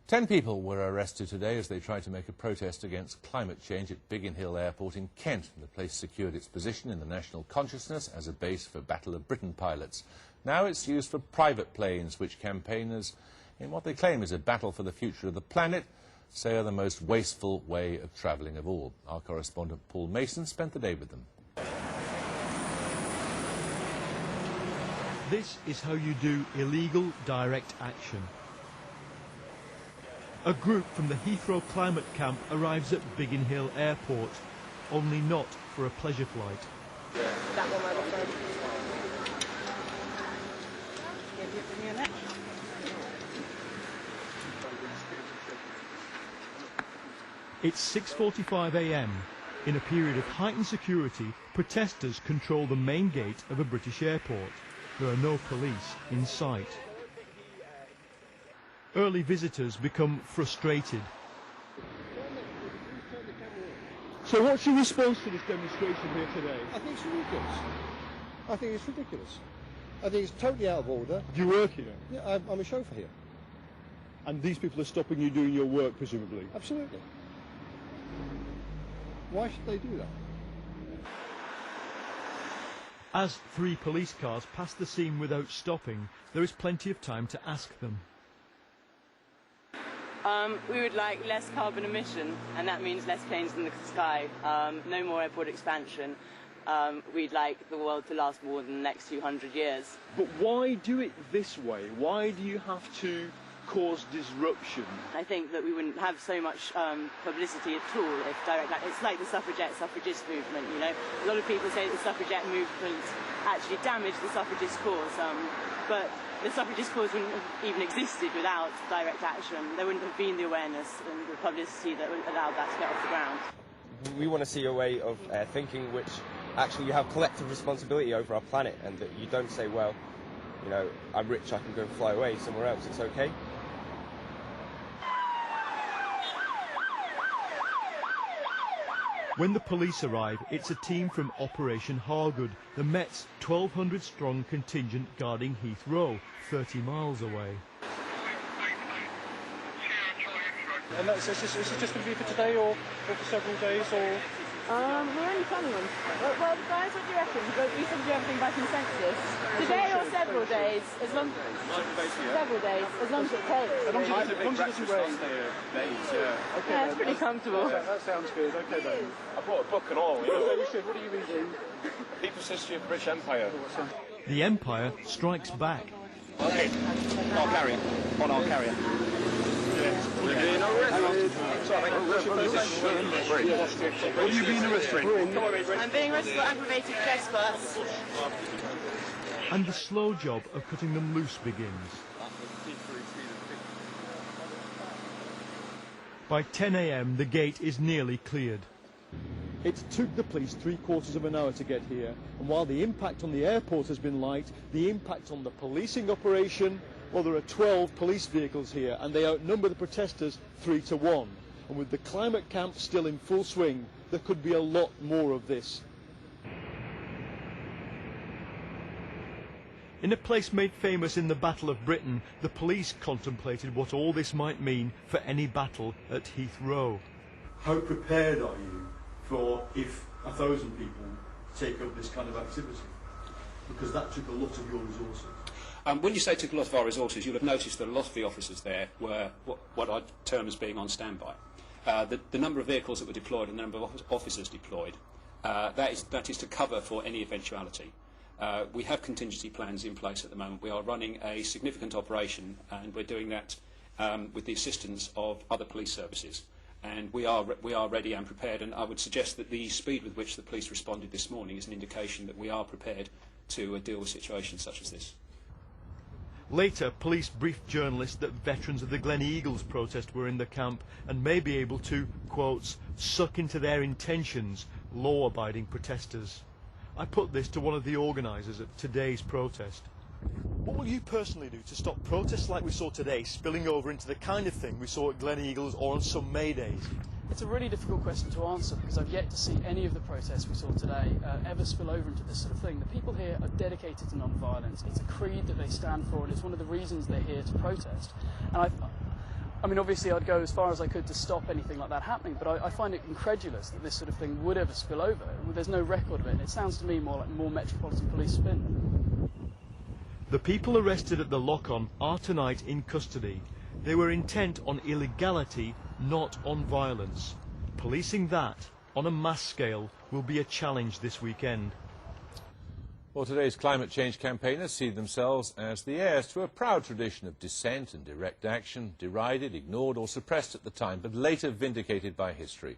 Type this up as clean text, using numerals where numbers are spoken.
10 people were arrested today as they tried to make a protest against climate change at Biggin Hill Airport in Kent. The place secured its position in the national consciousness as a base for Battle of Britain pilots. Now it's used for private planes, which campaigners, in what they claim is a battle for the future of the planet, say are the most wasteful way of travelling of all. Our correspondent Paul Mason spent the day with them. This is how you do illegal direct action. A group from the Heathrow climate camp arrives at Biggin Hill Airport, only not for a pleasure flight. That one, my friend. It's 6:45 a.m. In a period of heightened security, protesters control the main gate of a British airport. There are no police in sight. Early visitors become frustrated. So what's your response to this demonstration here today? I think it's ridiculous. I think it's ridiculous. I think it's totally out of order. Do you work here? Yeah, I'm a chauffeur here. And these people are stopping you doing your work, presumably? Absolutely. Why should they do that? As 3 police cars pass the scene without stopping, there is plenty of time to ask them. We would like less carbon emission, and that means less planes in the sky, no more airport expansion. We'd like the world to last more than the next 200 years. But why do it this way? Why do you have to cause disruption? I think that we wouldn't have so much publicity at all if it's like the suffragist movement, you know. A lot of people say that the suffragette movement actually damaged the suffragist cause, but the suffragist cause wouldn't have even existed without direct action. There wouldn't have been the awareness and the publicity that allowed that to get off the ground. We want to see a way of thinking which actually you have collective responsibility over our planet, and that you don't say, well, you know, I'm rich, I can go and fly away somewhere else, it's okay. When the police arrive, it's a team from Operation Hargood, the Met's 1,200-strong contingent guarding Heathrow, 30 miles away. And is this just going to be for today or for several days? Or? We're only planning on. Well, guys, what do you reckon? We said do everything by consensus. Today or several days? Several days, as long as it takes. As long as it doesn't rain. Okay, yeah, it's pretty comfortable. That sounds good. Okay then. I brought a book and all. You know. You should. What are you reading? People's History of the British Empire. The Empire strikes back. Okay. I'll carry it. On our carrier. What are you being arrested for? I'm being arrested for aggravated trespass. And the slow job of cutting them loose begins. By 10 a.m. the gate is nearly cleared. It took the police 3/4 of an hour to get here, and while the impact on the airport has been light, the impact on the policing operation, well, there are 12 police vehicles here, and they outnumber the protesters 3 to 1. And with the climate camp still in full swing, there could be a lot more of this. In a place made famous in the Battle of Britain, the police contemplated what all this might mean for any battle at Heathrow. How prepared are you for if 1,000 people take up this kind of activity? Because that took a lot of your resources. When you say took a lot of our resources, you'll have noticed that a lot of the officers there were what I'd term as being on standby. The number of vehicles that were deployed and the number of officers deployed, that is to cover for any eventuality. We have contingency plans in place at the moment. We are running a significant operation, and we're doing that with the assistance of other police services. And we are ready and prepared, and I would suggest that the speed with which the police responded this morning is an indication that we are prepared to deal with situations such as this. Later, police briefed journalists that veterans of the Glen Eagles protest were in the camp and may be able to, quotes, suck into their intentions law-abiding protesters. I put this to one of the organisers of today's protest. What will you personally do to stop protests like we saw today spilling over into the kind of thing we saw at Glen Eagles or on some May days? It's a really difficult question to answer because I've yet to see any of the protests we saw today ever spill over into this sort of thing. The people here are dedicated to non-violence. It's a creed that they stand for, and it's one of the reasons they're here to protest. And I mean, obviously I'd go as far as I could to stop anything like that happening, but I find it incredulous that this sort of thing would ever spill over. There's no record of it, and it sounds to me more like more Metropolitan Police spin. The people arrested at the lock-on are tonight in custody. They were intent on illegality, not on violence. Policing that, on a mass scale, will be a challenge this weekend. Well, today's climate change campaigners see themselves as the heirs to a proud tradition of dissent and direct action, derided, ignored or suppressed at the time, but later vindicated by history.